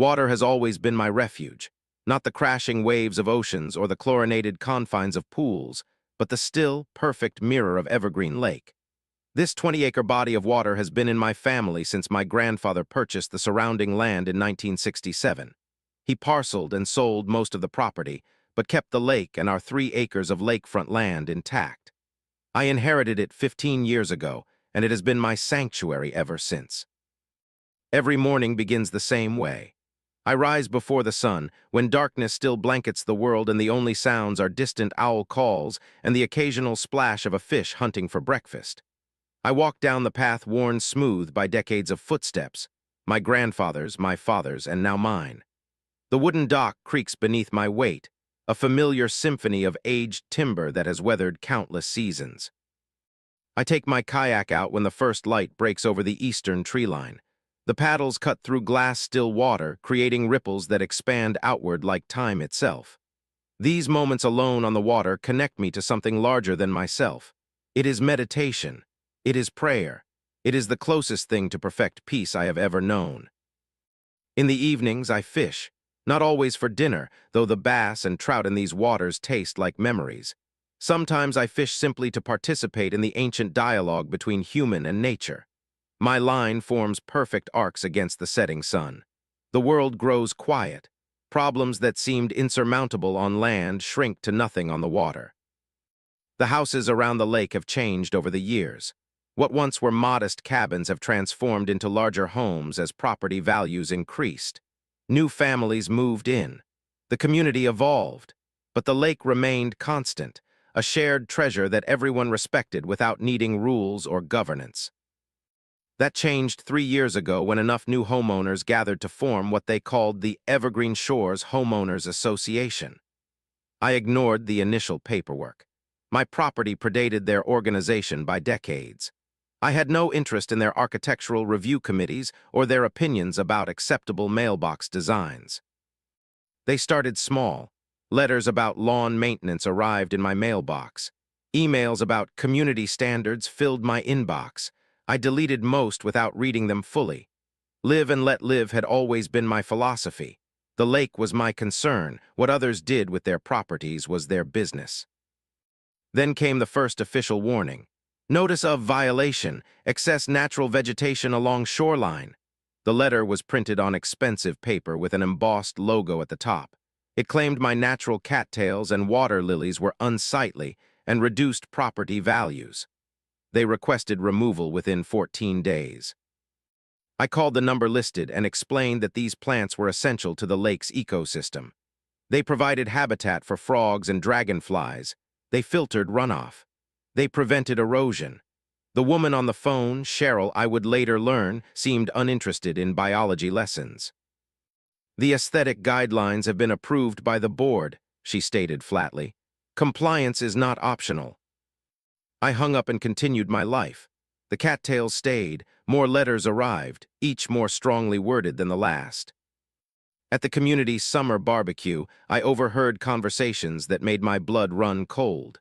Water has always been my refuge, not the crashing waves of oceans or the chlorinated confines of pools, but the still, perfect mirror of Evergreen Lake. This 20-acre body of water has been in my family since my grandfather purchased the surrounding land in 1967. He parceled and sold most of the property, but kept the lake and our 3 acres of lakefront land intact. I inherited it 15 years ago, and it has been my sanctuary ever since. Every morning begins the same way. I rise before the sun, when darkness still blankets the world and the only sounds are distant owl calls and the occasional splash of a fish hunting for breakfast. I walk down the path worn smooth by decades of footsteps, my grandfather's, my father's, and now mine. The wooden dock creaks beneath my weight, a familiar symphony of aged timber that has weathered countless seasons. I take my kayak out when the first light breaks over the eastern tree line. The paddles cut through glass-still water, creating ripples that expand outward like time itself. These moments alone on the water connect me to something larger than myself. It is meditation. It is prayer. It is the closest thing to perfect peace I have ever known. In the evenings, I fish, not always for dinner, though the bass and trout in these waters taste like memories. Sometimes I fish simply to participate in the ancient dialogue between human and nature. My line forms perfect arcs against the setting sun. The world grows quiet. Problems that seemed insurmountable on land shrink to nothing on the water. The houses around the lake have changed over the years. What once were modest cabins have transformed into larger homes as property values increased. New families moved in. The community evolved. But the lake remained constant, a shared treasure that everyone respected without needing rules or governance. That changed 3 years ago when enough new homeowners gathered to form what they called the Evergreen Shores Homeowners Association. I ignored the initial paperwork. My property predated their organization by decades. I had no interest in their architectural review committees or their opinions about acceptable mailbox designs. They started small. Letters about lawn maintenance arrived in my mailbox. Emails about community standards filled my inbox. I deleted most without reading them fully. Live and let live had always been my philosophy. The lake was my concern. What others did with their properties was their business. Then came the first official warning. Notice of violation, excess natural vegetation along shoreline. The letter was printed on expensive paper with an embossed logo at the top. It claimed my natural cattails and water lilies were unsightly and reduced property values. They requested removal within 14 days. I called the number listed and explained that these plants were essential to the lake's ecosystem. They provided habitat for frogs and dragonflies. They filtered runoff. They prevented erosion. The woman on the phone, Cheryl, I would later learn, seemed uninterested in biology lessons. The aesthetic guidelines have been approved by the board, she stated flatly. Compliance is not optional. I hung up and continued my life. The cattails stayed, more letters arrived, each more strongly worded than the last. At the community's summer barbecue, I overheard conversations that made my blood run cold.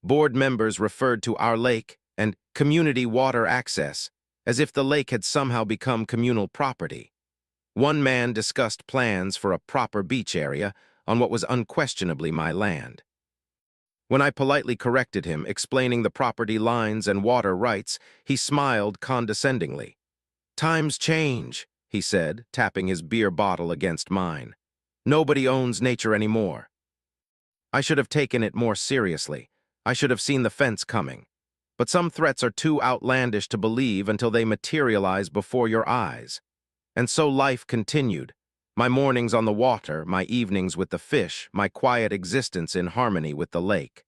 Board members referred to our lake and community water access as if the lake had somehow become communal property. One man discussed plans for a proper beach area on what was unquestionably my land. When I politely corrected him, explaining the property lines and water rights, he smiled condescendingly. "Times change," he said, tapping his beer bottle against mine. "Nobody owns nature anymore." I should have taken it more seriously. I should have seen the fence coming. But some threats are too outlandish to believe until they materialize before your eyes. And so life continued. My mornings on the water, my evenings with the fish, my quiet existence in harmony with the lake.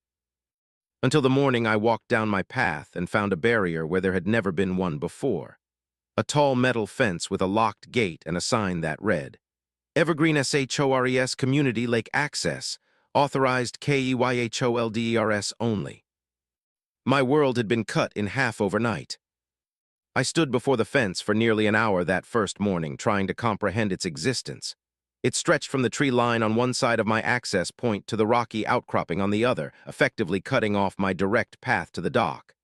Until the morning I walked down my path and found a barrier where there had never been one before. A tall metal fence with a locked gate and a sign that read, Evergreen SHORES Community Lake Access, authorized KEYHOLDERS only. My world had been cut in half overnight. I stood before the fence for nearly an hour that first morning, trying to comprehend its existence. It stretched from the tree line on one side of my access point to the rocky outcropping on the other, effectively cutting off my direct path to the dock.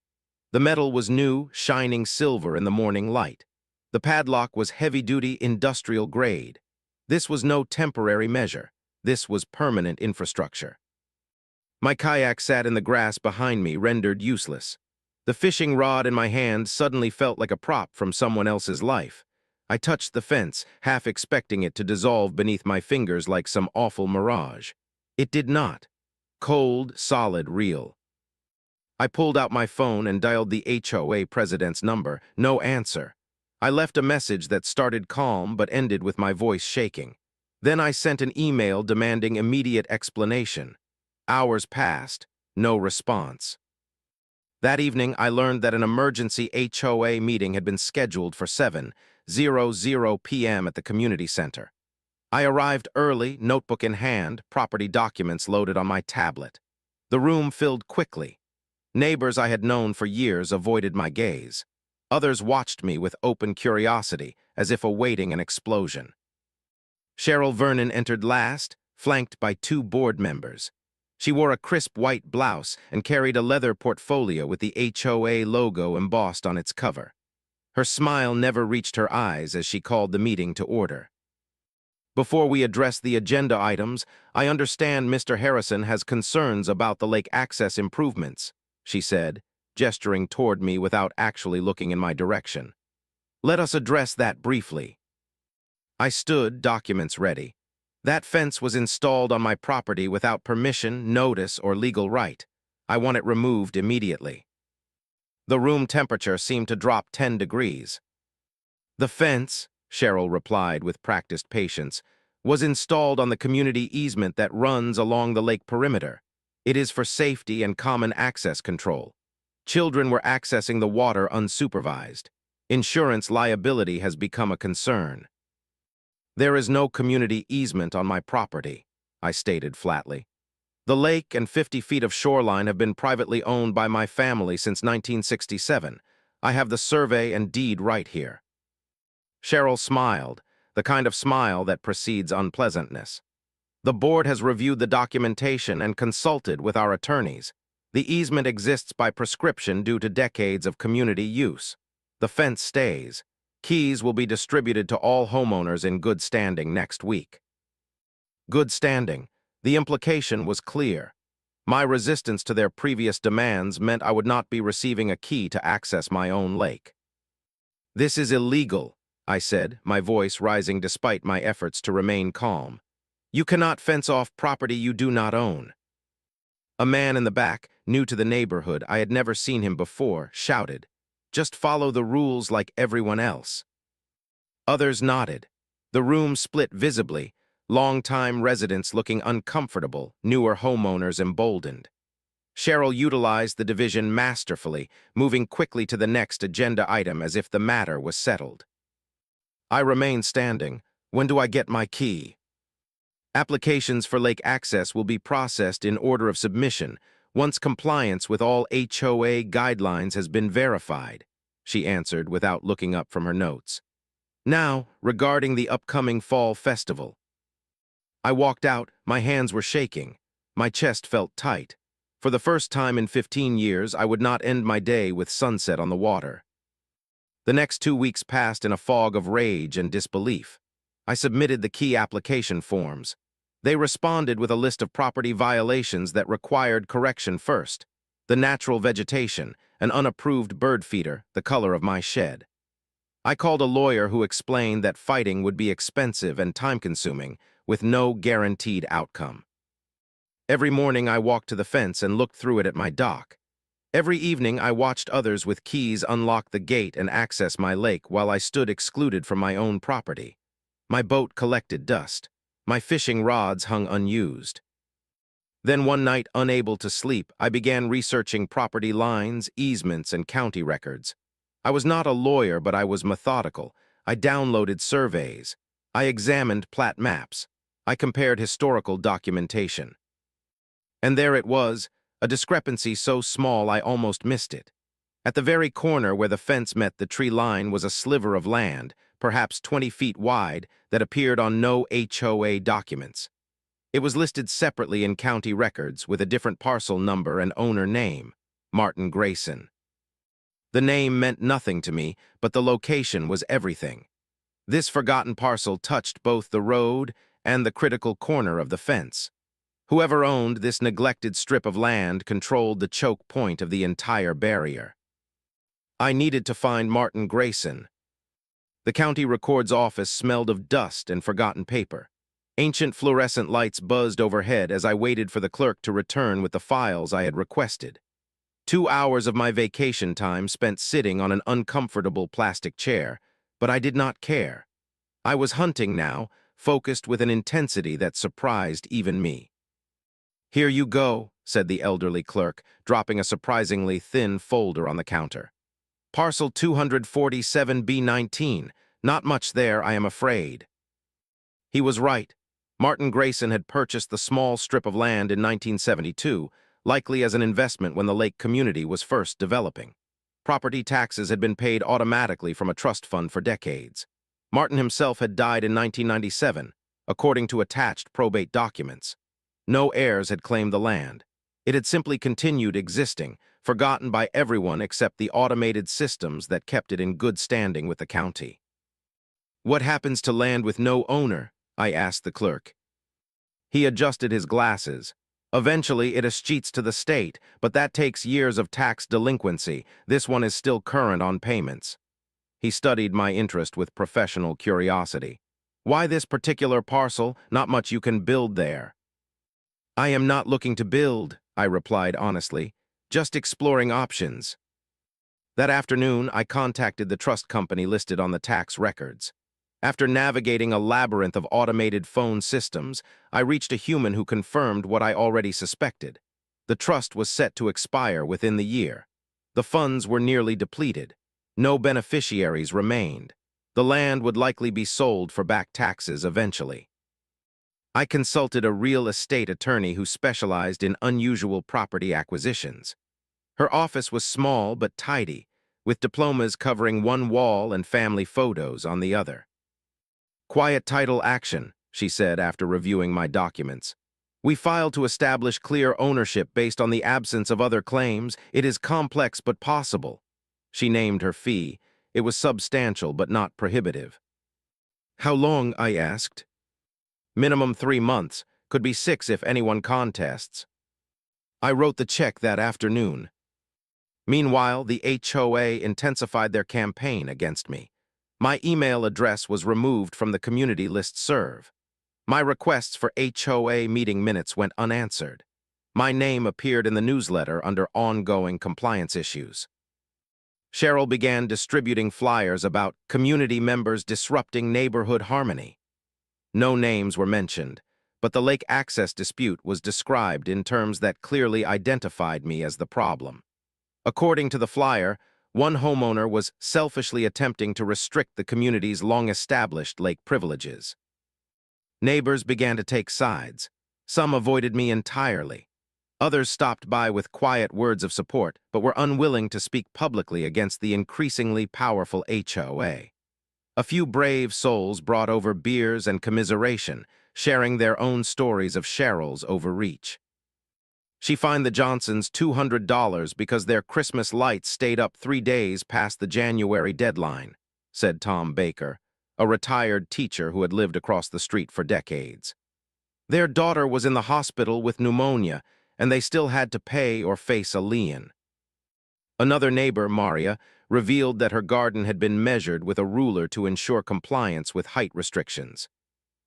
The metal was new, shining silver in the morning light. The padlock was heavy-duty industrial grade. This was no temporary measure. This was permanent infrastructure. My kayak sat in the grass behind me, rendered useless. The fishing rod in my hand suddenly felt like a prop from someone else's life. I touched the fence, half expecting it to dissolve beneath my fingers like some awful mirage. It did not. Cold, solid, real. I pulled out my phone and dialed the HOA president's number. No answer. I left a message that started calm but ended with my voice shaking. Then I sent an email demanding immediate explanation. Hours passed. No response. That evening, I learned that an emergency HOA meeting had been scheduled for 7:00 p.m. at the community center. I arrived early, notebook in hand, property documents loaded on my tablet. The room filled quickly. Neighbors I had known for years avoided my gaze. Others watched me with open curiosity, as if awaiting an explosion. Cheryl Vernon entered last, flanked by two board members. She wore a crisp white blouse and carried a leather portfolio with the HOA logo embossed on its cover. Her smile never reached her eyes as she called the meeting to order. Before we address the agenda items, I understand Mr. Harrison has concerns about the lake access improvements, she said, gesturing toward me without actually looking in my direction. Let us address that briefly. I stood, documents ready. That fence was installed on my property without permission, notice, or legal right. I want it removed immediately. The room temperature seemed to drop 10 degrees. The fence, Cheryl replied with practiced patience, was installed on the community easement that runs along the lake perimeter. It is for safety and common access control. Children were accessing the water unsupervised. Insurance liability has become a concern. There is no community easement on my property, I stated flatly. The lake and 50 feet of shoreline have been privately owned by my family since 1967. I have the survey and deed right here. Cheryl smiled, the kind of smile that precedes unpleasantness. The board has reviewed the documentation and consulted with our attorneys. The easement exists by prescription due to decades of community use. The fence stays. Keys will be distributed to all homeowners in good standing next week. Good standing. The implication was clear. My resistance to their previous demands meant I would not be receiving a key to access my own lake. This is illegal, I said, my voice rising despite my efforts to remain calm. You cannot fence off property you do not own. A man in the back, new to the neighborhood, I had never seen him before, shouted, "Just follow the rules like everyone else." Others nodded. The room split visibly, long-time residents looking uncomfortable, newer homeowners emboldened. Cheryl utilized the division masterfully, moving quickly to the next agenda item as if the matter was settled. I remained standing. When do I get my key? Applications for lake access will be processed in order of submission once compliance with all HOA guidelines has been verified, she answered without looking up from her notes. Now, regarding the upcoming fall festival. I walked out, my hands were shaking. My chest felt tight. For the first time in 15 years, I would not end my day with sunset on the water. The next 2 weeks passed in a fog of rage and disbelief. I submitted the key application forms. They responded with a list of property violations that required correction first. The natural vegetation, an unapproved bird feeder, the color of my shed. I called a lawyer who explained that fighting would be expensive and time-consuming, with no guaranteed outcome. Every morning I walked to the fence and looked through it at my dock. Every evening I watched others with keys unlock the gate and access my lake while I stood excluded from my own property. My boat collected dust. My fishing rods hung unused. Then one night, unable to sleep, I began researching property lines, easements, and county records. I was not a lawyer, but I was methodical. I downloaded surveys. I examined plat maps. I compared historical documentation. And there it was, a discrepancy so small I almost missed it. At the very corner where the fence met the tree line was a sliver of land, perhaps 20 feet wide, that appeared on no HOA documents. It was listed separately in county records with a different parcel number and owner name, Martin Grayson. The name meant nothing to me, but the location was everything. This forgotten parcel touched both the road and the critical corner of the fence. Whoever owned this neglected strip of land controlled the choke point of the entire barrier. I needed to find Martin Grayson. The county record's office smelled of dust and forgotten paper. Ancient fluorescent lights buzzed overhead as I waited for the clerk to return with the files I had requested. 2 hours of my vacation time spent sitting on an uncomfortable plastic chair, but I did not care. I was hunting now, focused with an intensity that surprised even me. "Here you go," said the elderly clerk, dropping a surprisingly thin folder on the counter. "Parcel 247B19. Not much there, I am afraid." He was right. Martin Grayson had purchased the small strip of land in 1972, likely as an investment when the lake community was first developing. Property taxes had been paid automatically from a trust fund for decades. Martin himself had died in 1997, according to attached probate documents. No heirs had claimed the land. It had simply continued existing, forgotten by everyone except the automated systems that kept it in good standing with the county. "What happens to land with no owner?" I asked the clerk. He adjusted his glasses. "Eventually, it escheats to the state, but that takes years of tax delinquency. This one is still current on payments." He studied my interest with professional curiosity. "Why this particular parcel? Not much you can build there." "I am not looking to build," I replied honestly, "just exploring options." That afternoon, I contacted the trust company listed on the tax records. After navigating a labyrinth of automated phone systems, I reached a human who confirmed what I already suspected. The trust was set to expire within the year. The funds were nearly depleted. No beneficiaries remained. The land would likely be sold for back taxes eventually. I consulted a real estate attorney who specialized in unusual property acquisitions. Her office was small but tidy, with diplomas covering one wall and family photos on the other. "Quiet title action," she said after reviewing my documents. "We filed to establish clear ownership based on the absence of other claims. It is complex but possible." She named her fee. It was substantial but not prohibitive. "How long?" I asked. "Minimum 3 months. Could be 6 if anyone contests." I wrote the check that afternoon. Meanwhile, the HOA intensified their campaign against me. My email address was removed from the community listserv. My requests for HOA meeting minutes went unanswered. My name appeared in the newsletter under ongoing compliance issues. Cheryl began distributing flyers about community members disrupting neighborhood harmony. No names were mentioned, but the lake access dispute was described in terms that clearly identified me as the problem. According to the flyer, one homeowner was selfishly attempting to restrict the community's long-established lake privileges. Neighbors began to take sides. Some avoided me entirely. Others stopped by with quiet words of support, but were unwilling to speak publicly against the increasingly powerful HOA. A few brave souls brought over beers and commiseration, sharing their own stories of Cheryl's overreach. She fined the Johnsons $200 because their Christmas lights stayed up 3 days past the January deadline, said Tom Baker, a retired teacher who had lived across the street for decades. Their daughter was in the hospital with pneumonia, and they still had to pay or face a lien. Another neighbor, Maria, revealed that her garden had been measured with a ruler to ensure compliance with height restrictions.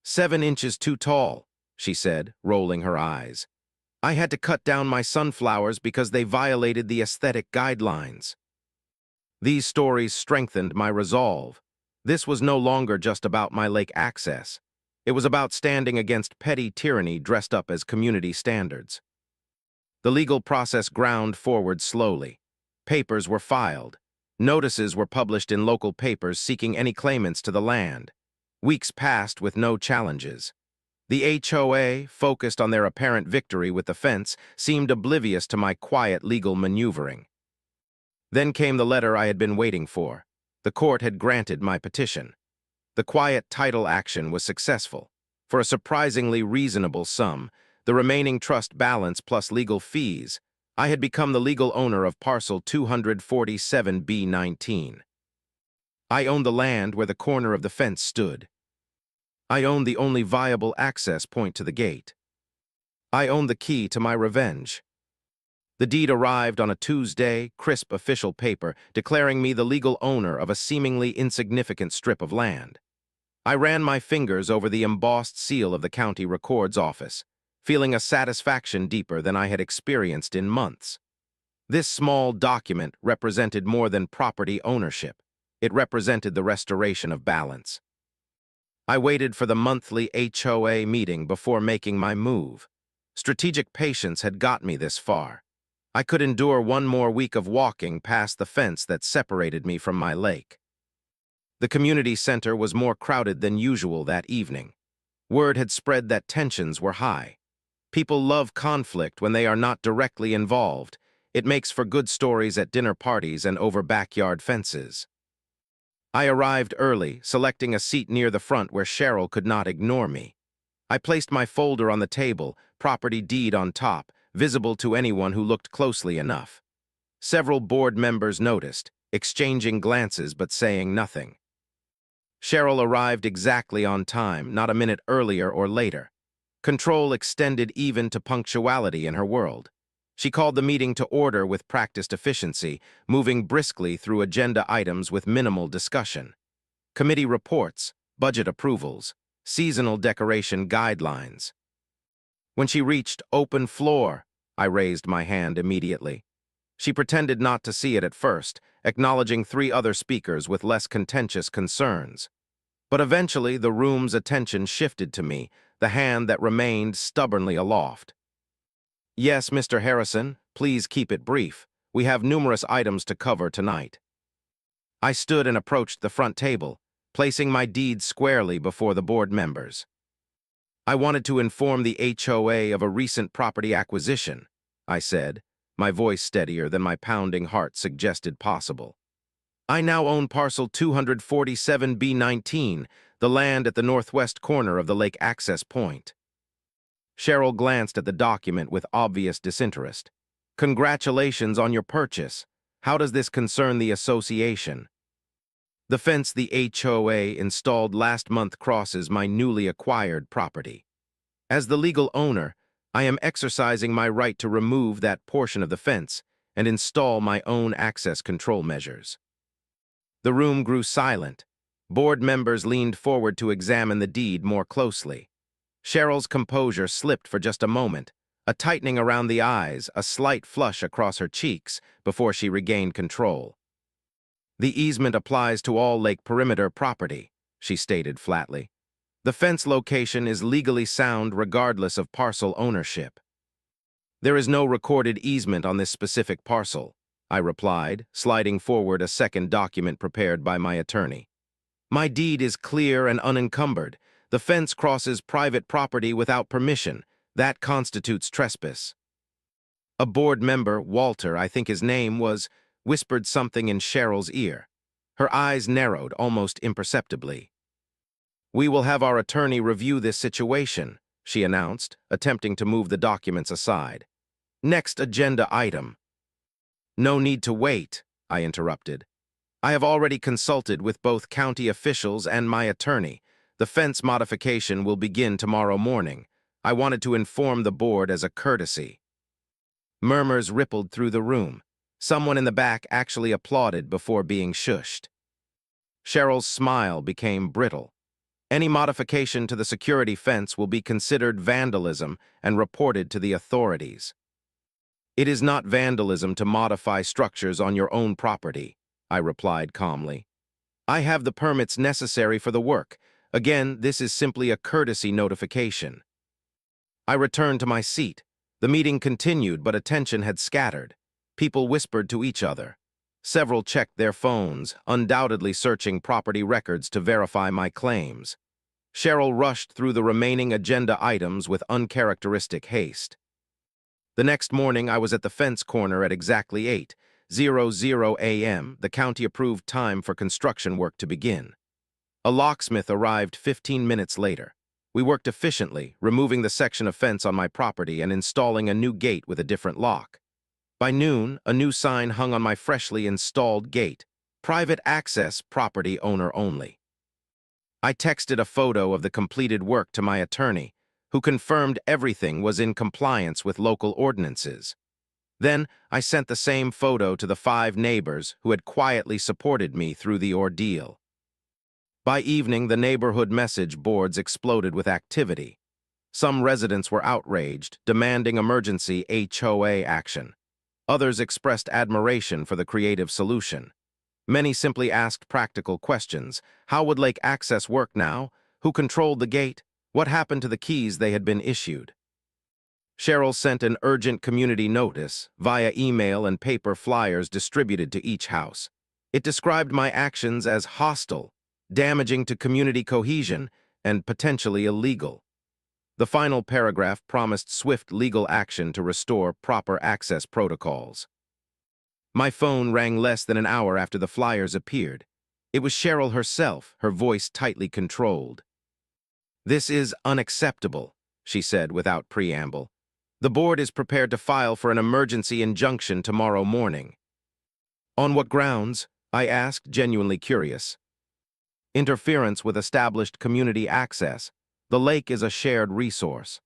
7 inches too tall, she said, rolling her eyes. I had to cut down my sunflowers because they violated the aesthetic guidelines. These stories strengthened my resolve. This was no longer just about my lake access. It was about standing against petty tyranny dressed up as community standards. The legal process ground forward slowly. Papers were filed. Notices were published in local papers seeking any claimants to the land. Weeks passed with no challenges. The HOA, focused on their apparent victory with the fence, seemed oblivious to my quiet legal maneuvering. Then came the letter I had been waiting for. The court had granted my petition. The quiet title action was successful. For a surprisingly reasonable sum, the remaining trust balance plus legal fees, I had become the legal owner of parcel 247B19. I owned the land where the corner of the fence stood. I owned the only viable access point to the gate. I owned the key to my revenge. The deed arrived on a Tuesday, crisp official paper declaring me the legal owner of a seemingly insignificant strip of land. I ran my fingers over the embossed seal of the county records office, feeling a satisfaction deeper than I had experienced in months. This small document represented more than property ownership. It represented the restoration of balance. I waited for the monthly HOA meeting before making my move. Strategic patience had got me this far. I could endure one more week of walking past the fence that separated me from my lake. The community center was more crowded than usual that evening. Word had spread that tensions were high. People love conflict when they are not directly involved. It makes for good stories at dinner parties and over backyard fences. I arrived early, selecting a seat near the front where Cheryl could not ignore me. I placed my folder on the table, property deed on top, visible to anyone who looked closely enough. Several board members noticed, exchanging glances but saying nothing. Cheryl arrived exactly on time, not a minute earlier or later. Control extended even to punctuality in her world. She called the meeting to order with practiced efficiency, moving briskly through agenda items with minimal discussion. Committee reports, budget approvals, seasonal decoration guidelines. When she reached open floor, I raised my hand immediately. She pretended not to see it at first, acknowledging 3 other speakers with less contentious concerns. But eventually the room's attention shifted to me, the hand that remained stubbornly aloft. Yes, Mr. Harrison, please keep it brief. We have numerous items to cover tonight. I stood and approached the front table, placing my deed squarely before the board members. I wanted to inform the HOA of a recent property acquisition, I said, my voice steadier than my pounding heart suggested possible. I now own parcel 247B19, the land at the northwest corner of the lake access point. Cheryl glanced at the document with obvious disinterest. Congratulations on your purchase. How does this concern the association? The fence the HOA installed last month crosses my newly acquired property. As the legal owner, I am exercising my right to remove that portion of the fence and install my own access control measures. The room grew silent. Board members leaned forward to examine the deed more closely. Cheryl's composure slipped for just a moment, a tightening around the eyes, a slight flush across her cheeks before she regained control. The easement applies to all lake perimeter property, she stated flatly. The fence location is legally sound regardless of parcel ownership. There is no recorded easement on this specific parcel, I replied, sliding forward a second document prepared by my attorney. My deed is clear and unencumbered. The fence crosses private property without permission. That constitutes trespass. A board member, Walter, I think his name was, whispered something in Cheryl's ear. Her eyes narrowed almost imperceptibly. We will have our attorney review this situation, she announced, attempting to move the documents aside. Next agenda item. No need to wait, I interrupted. I have already consulted with both county officials and my attorney. The fence modification will begin tomorrow morning. I wanted to inform the board as a courtesy. Murmurs rippled through the room. Someone in the back actually applauded before being shushed. Cheryl's smile became brittle. Any modification to the security fence will be considered vandalism and reported to the authorities. It is not vandalism to modify structures on your own property, I replied calmly. I have the permits necessary for the work. Again, this is simply a courtesy notification. I returned to my seat. The meeting continued, but attention had scattered. People whispered to each other. Several checked their phones, undoubtedly searching property records to verify my claims. Cheryl rushed through the remaining agenda items with uncharacteristic haste. The next morning, I was at the fence corner at exactly 8:00 a.m., the county-approved time for construction work to begin. A locksmith arrived 15 minutes later. We worked efficiently, removing the section of fence on my property and installing a new gate with a different lock. By noon, a new sign hung on my freshly installed gate. Private access, property owner only. I texted a photo of the completed work to my attorney, who confirmed everything was in compliance with local ordinances. Then I sent the same photo to the 5 neighbors who had quietly supported me through the ordeal. By evening, the neighborhood message boards exploded with activity. Some residents were outraged, demanding emergency HOA action. Others expressed admiration for the creative solution. Many simply asked practical questions. How would lake access work now? Who controlled the gate? What happened to the keys they had been issued? Cheryl sent an urgent community notice via email and paper flyers distributed to each house. It described my actions as hostile, damaging to community cohesion, and potentially illegal. The final paragraph promised swift legal action to restore proper access protocols. My phone rang less than an hour after the flyers appeared. It was Cheryl herself, her voice tightly controlled. "This is unacceptable," she said without preamble. "The board is prepared to file for an emergency injunction tomorrow morning." "On what grounds?" I asked, genuinely curious. "Interference with established community access. The lake is a shared resource."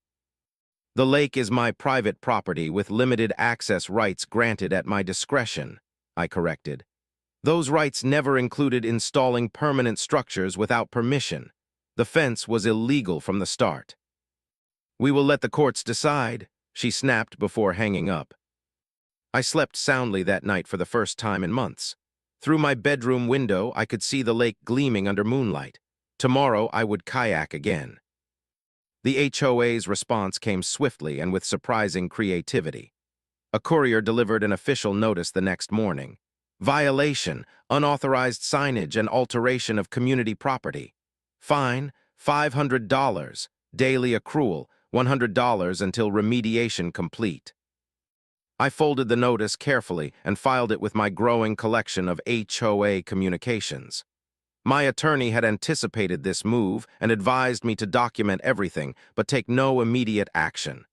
"The lake is my private property with limited access rights granted at my discretion," I corrected. "Those rights never included installing permanent structures without permission. The fence was illegal from the start." "We will let the courts decide," she snapped before hanging up. I slept soundly that night for the first time in months. Through my bedroom window, I could see the lake gleaming under moonlight. Tomorrow, I would kayak again. The HOA's response came swiftly and with surprising creativity. A courier delivered an official notice the next morning. "Violation, unauthorized signage, and alteration of community property. Fine, $500. Daily accrual, $100 until remediation complete." I folded the notice carefully and filed it with my growing collection of HOA communications. My attorney had anticipated this move and advised me to document everything but take no immediate action.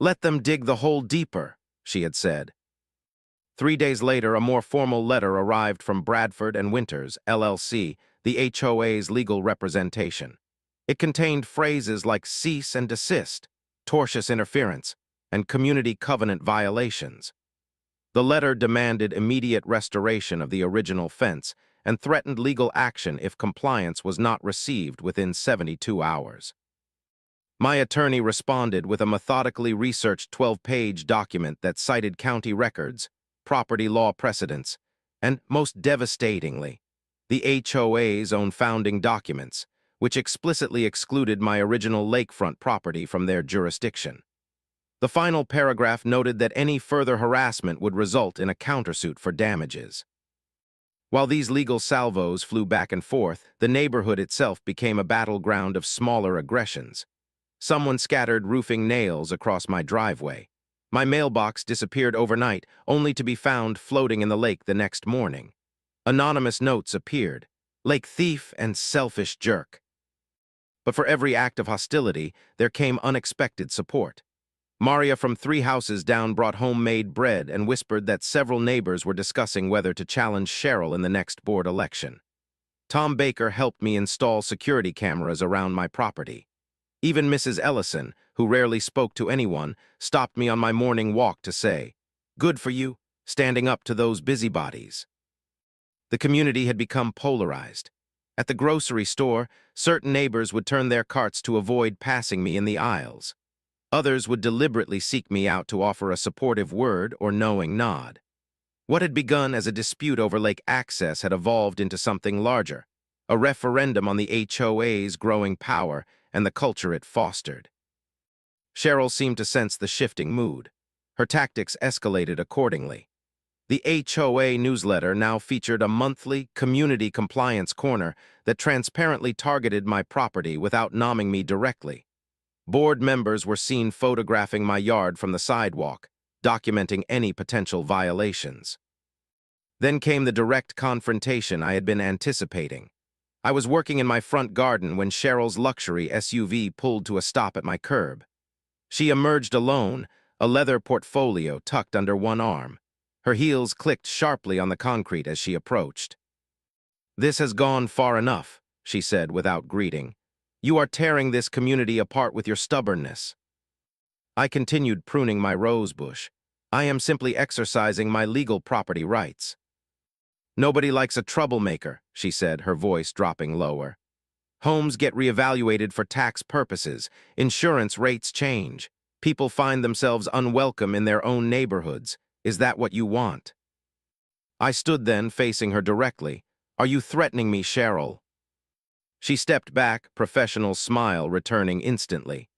"Let them dig the hole deeper," she had said. 3 days later, a more formal letter arrived from Bradford and Winters, LLC, the HOA's legal representation. It contained phrases like cease and desist, tortious interference, and community covenant violations. The letter demanded immediate restoration of the original fence and threatened legal action if compliance was not received within 72 hours. My attorney responded with a methodically researched 12-page document that cited county records, property law precedents, and, most devastatingly, the HOA's own founding documents, which explicitly excluded my original lakefront property from their jurisdiction. The final paragraph noted that any further harassment would result in a countersuit for damages. While these legal salvos flew back and forth, the neighborhood itself became a battleground of smaller aggressions. Someone scattered roofing nails across my driveway. My mailbox disappeared overnight, only to be found floating in the lake the next morning. Anonymous notes appeared: "Lake thief and selfish jerk." But for every act of hostility, there came unexpected support. Maria from 3 houses down brought homemade bread and whispered that several neighbors were discussing whether to challenge Cheryl in the next board election. Tom Baker helped me install security cameras around my property. Even Mrs. Ellison, who rarely spoke to anyone, stopped me on my morning walk to say, "Good for you, standing up to those busybodies." The community had become polarized. At the grocery store, certain neighbors would turn their carts to avoid passing me in the aisles. Others would deliberately seek me out to offer a supportive word or knowing nod. What had begun as a dispute over lake access had evolved into something larger, a referendum on the HOA's growing power and the culture it fostered. Cheryl seemed to sense the shifting mood. Her tactics escalated accordingly. The HOA newsletter now featured a monthly community compliance corner that transparently targeted my property without nomming me directly. Board members were seen photographing my yard from the sidewalk, documenting any potential violations. Then came the direct confrontation I had been anticipating. I was working in my front garden when Cheryl's luxury SUV pulled to a stop at my curb. She emerged alone, a leather portfolio tucked under one arm. Her heels clicked sharply on the concrete as she approached. "This has gone far enough," she said without greeting. "You are tearing this community apart with your stubbornness." I continued pruning my rose bush. "I am simply exercising my legal property rights." "Nobody likes a troublemaker," she said, her voice dropping lower. "Homes get reevaluated for tax purposes. Insurance rates change. People find themselves unwelcome in their own neighborhoods. Is that what you want?" I stood then, facing her directly. "Are you threatening me, Cheryl?" She stepped back, professional smile returning instantly.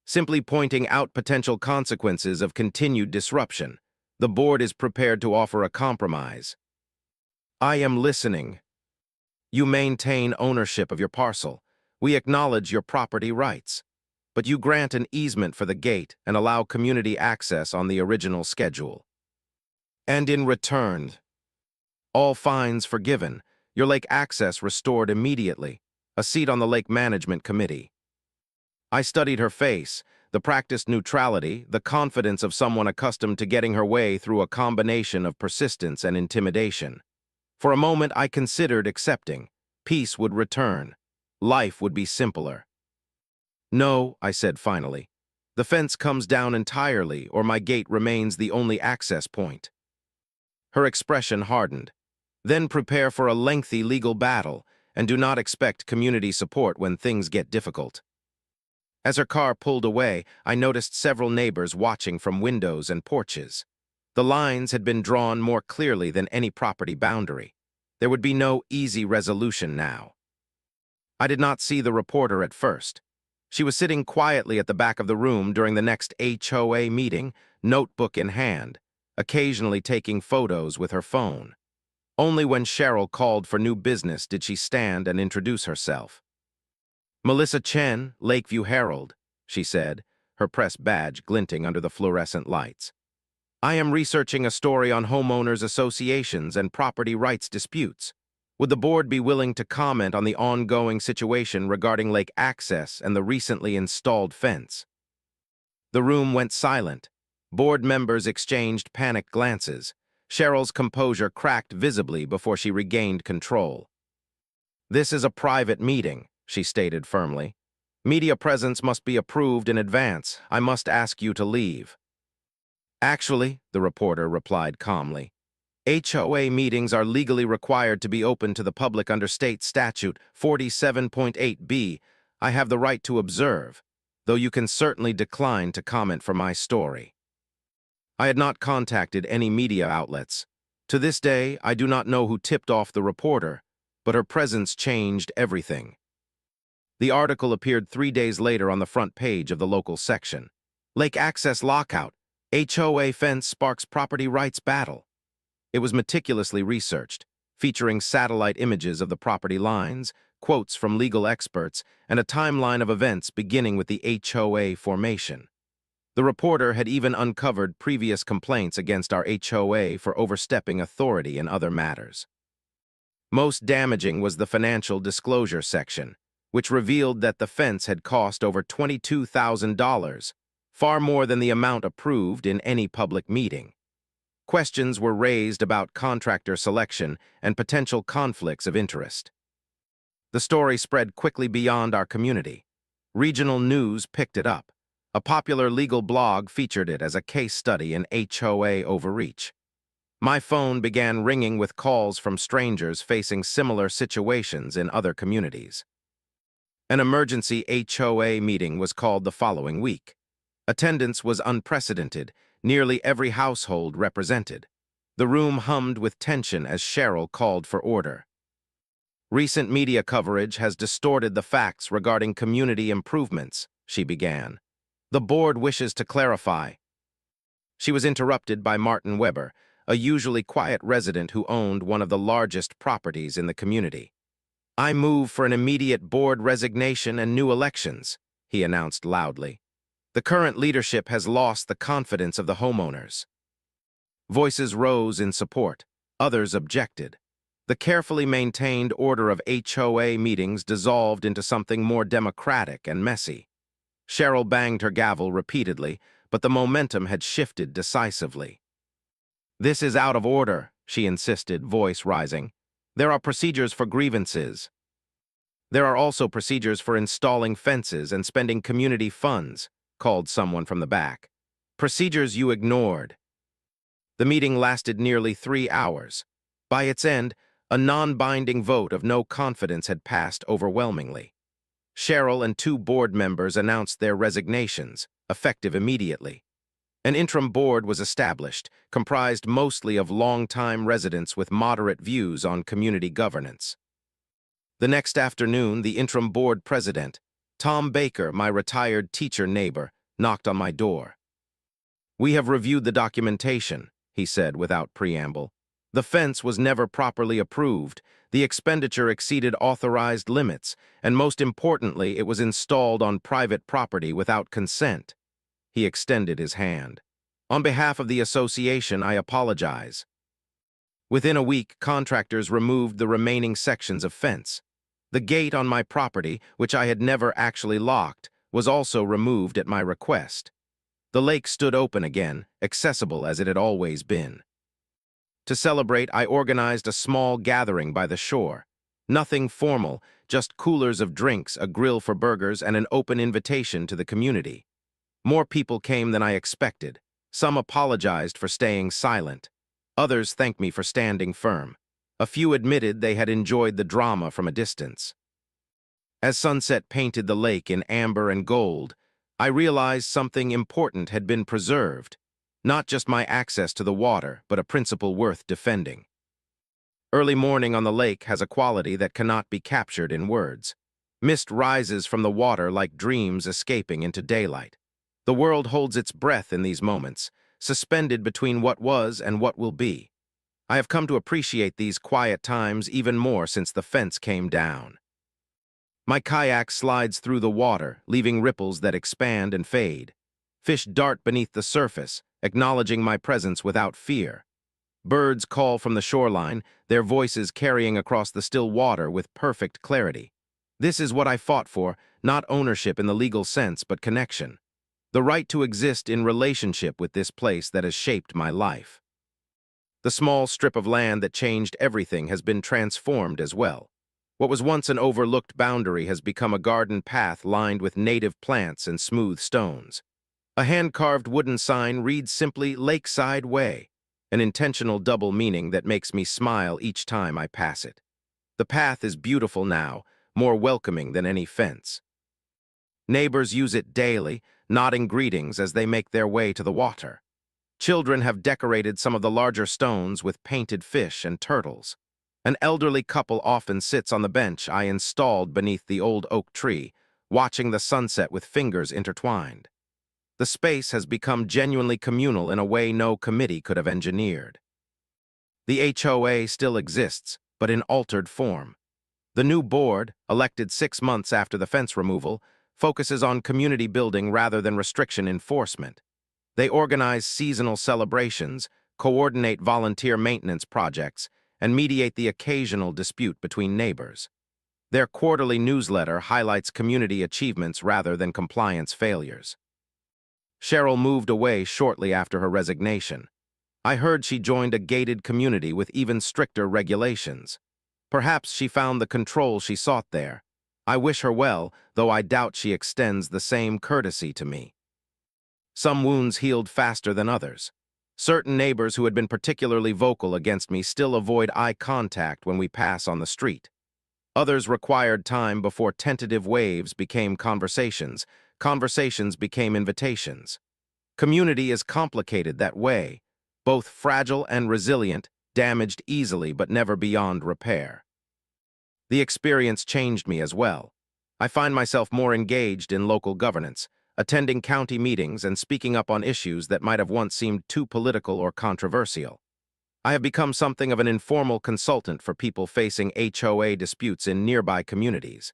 "Simply pointing out potential consequences of continued disruption. The board is prepared to offer a compromise." "I am listening." "You maintain ownership of your parcel. We acknowledge your property rights. But you grant an easement for the gate and allow community access on the original schedule. And in return, all fines forgiven, your lake access restored immediately, a seat on the lake management committee." I studied her face, the practiced neutrality, the confidence of someone accustomed to getting her way through a combination of persistence and intimidation. For a moment I considered accepting. Peace would return. Life would be simpler. "No," I said finally. "The fence comes down entirely, or my gate remains the only access point." Her expression hardened. "Then prepare for a lengthy legal battle, and do not expect community support when things get difficult." As her car pulled away, I noticed several neighbors watching from windows and porches. The lines had been drawn more clearly than any property boundary. There would be no easy resolution now. I did not see the reporter at first. She was sitting quietly at the back of the room during the next HOA meeting, notebook in hand, occasionally taking photos with her phone. Only when Cheryl called for new business did she stand and introduce herself. "Melissa Chen, Lakeview Herald," she said, her press badge glinting under the fluorescent lights. "I am researching a story on homeowners associations and property rights disputes. Would the board be willing to comment on the ongoing situation regarding lake access and the recently installed fence?" The room went silent. Board members exchanged panicked glances. Cheryl's composure cracked visibly before she regained control. "This is a private meeting," she stated firmly. "Media presence must be approved in advance. I must ask you to leave." "Actually," the reporter replied calmly, "HOA meetings are legally required to be open to the public under state statute 47.8b. I have the right to observe, though you can certainly decline to comment for my story." I had not contacted any media outlets. To this day, I do not know who tipped off the reporter, but her presence changed everything. The article appeared 3 days later on the front page of the local section. "Lake Access Lockout. HOA Fence Sparks Property Rights Battle." It was meticulously researched, featuring satellite images of the property lines, quotes from legal experts, and a timeline of events beginning with the HOA formation. The reporter had even uncovered previous complaints against our HOA for overstepping authority in other matters. Most damaging was the financial disclosure section, which revealed that the fence had cost over $22,000, far more than the amount approved in any public meeting. Questions were raised about contractor selection and potential conflicts of interest. The story spread quickly beyond our community. Regional news picked it up. A popular legal blog featured it as a case study in HOA overreach. My phone began ringing with calls from strangers facing similar situations in other communities. An emergency HOA meeting was called the following week. Attendance was unprecedented, nearly every household represented. The room hummed with tension as Cheryl called for order. "Recent media coverage has distorted the facts regarding community improvements," she began. "The board wishes to clarify." She was interrupted by Martin Weber, a usually quiet resident who owned one of the largest properties in the community. "I move for an immediate board resignation and new elections," he announced loudly. "The current leadership has lost the confidence of the homeowners." Voices rose in support. Others objected. The carefully maintained order of HOA meetings dissolved into something more democratic and messy. Cheryl banged her gavel repeatedly, but the momentum had shifted decisively. "This is out of order," she insisted, voice rising. There are procedures for grievances. There are also procedures for installing fences and spending community funds, called someone from the back. Procedures you ignored. The meeting lasted nearly 3 hours. By its end, a non-binding vote of no confidence had passed overwhelmingly. Cheryl and 2 board members announced their resignations, effective immediately. An interim board was established, comprised mostly of long-time residents with moderate views on community governance. The next afternoon, the interim board president, Tom Baker, my retired teacher neighbor, knocked on my door. "We have reviewed the documentation," he said without preamble. "The fence was never properly approved, the expenditure exceeded authorized limits, and most importantly, it was installed on private property without consent." He extended his hand. "On behalf of the association, I apologize." Within a week, contractors removed the remaining sections of fence. The gate on my property, which I had never actually locked, was also removed at my request. The lake stood open again, accessible as it had always been. To celebrate, I organized a small gathering by the shore. Nothing formal, just coolers of drinks, a grill for burgers, and an open invitation to the community. More people came than I expected. Some apologized for staying silent. Others thanked me for standing firm. A few admitted they had enjoyed the drama from a distance. As sunset painted the lake in amber and gold, I realized something important had been preserved. Not just my access to the water, but a principle worth defending. Early morning on the lake has a quality that cannot be captured in words. Mist rises from the water like dreams escaping into daylight. The world holds its breath in these moments, suspended between what was and what will be. I have come to appreciate these quiet times even more since the fence came down. My kayak slides through the water, leaving ripples that expand and fade. Fish dart beneath the surface, acknowledging my presence without fear. Birds call from the shoreline, their voices carrying across the still water with perfect clarity. This is what I fought for, not ownership in the legal sense, but connection. The right to exist in relationship with this place that has shaped my life. The small strip of land that changed everything has been transformed as well. What was once an overlooked boundary has become a garden path lined with native plants and smooth stones. A hand-carved wooden sign reads simply Lakeside Way, an intentional double meaning that makes me smile each time I pass it. The path is beautiful now, more welcoming than any fence. Neighbors use it daily, nodding greetings as they make their way to the water. Children have decorated some of the larger stones with painted fish and turtles. An elderly couple often sits on the bench I installed beneath the old oak tree, watching the sunset with fingers intertwined. The space has become genuinely communal in a way no committee could have engineered. The HOA still exists, but in altered form. The new board, elected 6 months after the fence removal, focuses on community building rather than restriction enforcement. They organize seasonal celebrations, coordinate volunteer maintenance projects, and mediate the occasional dispute between neighbors. Their quarterly newsletter highlights community achievements rather than compliance failures. Cheryl moved away shortly after her resignation. I heard she joined a gated community with even stricter regulations. Perhaps she found the control she sought there. I wish her well, though I doubt she extends the same courtesy to me. Some wounds healed faster than others. Certain neighbors who had been particularly vocal against me still avoid eye contact when we pass on the street. Others required time before tentative waves became conversations, conversations became invitations. Community is complicated that way, both fragile and resilient, damaged easily but never beyond repair. The experience changed me as well. I find myself more engaged in local governance, attending county meetings and speaking up on issues that might have once seemed too political or controversial. I have become something of an informal consultant for people facing HOA disputes in nearby communities.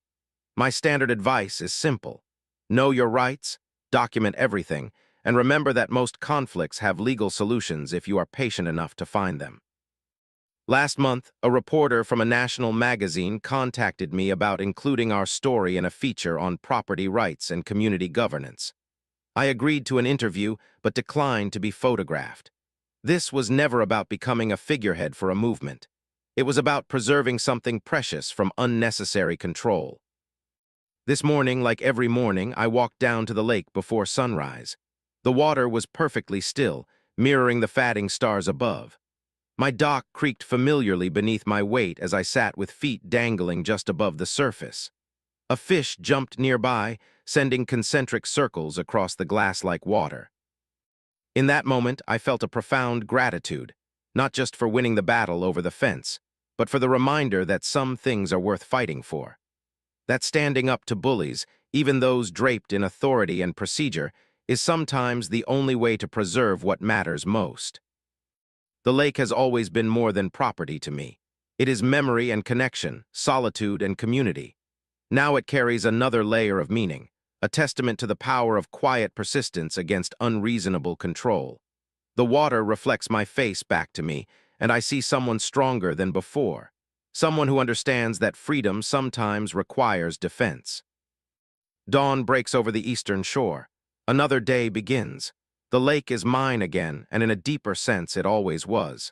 My standard advice is simple. Know your rights, document everything, and remember that most conflicts have legal solutions if you are patient enough to find them. Last month, a reporter from a national magazine contacted me about including our story in a feature on property rights and community governance. I agreed to an interview, but declined to be photographed. This was never about becoming a figurehead for a movement. It was about preserving something precious from unnecessary control. This morning, like every morning, I walked down to the lake before sunrise. The water was perfectly still, mirroring the fading stars above. My dock creaked familiarly beneath my weight as I sat with feet dangling just above the surface. A fish jumped nearby, sending concentric circles across the glass-like water. In that moment, I felt a profound gratitude, not just for winning the battle over the fence, but for the reminder that some things are worth fighting for. That standing up to bullies, even those draped in authority and procedure, is sometimes the only way to preserve what matters most. The lake has always been more than property to me. It is memory and connection, solitude and community. Now it carries another layer of meaning, a testament to the power of quiet persistence against unreasonable control. The water reflects my face back to me, and I see someone stronger than before. Someone who understands that freedom sometimes requires defense. Dawn breaks over the eastern shore. Another day begins. The lake is mine again, and in a deeper sense it always was.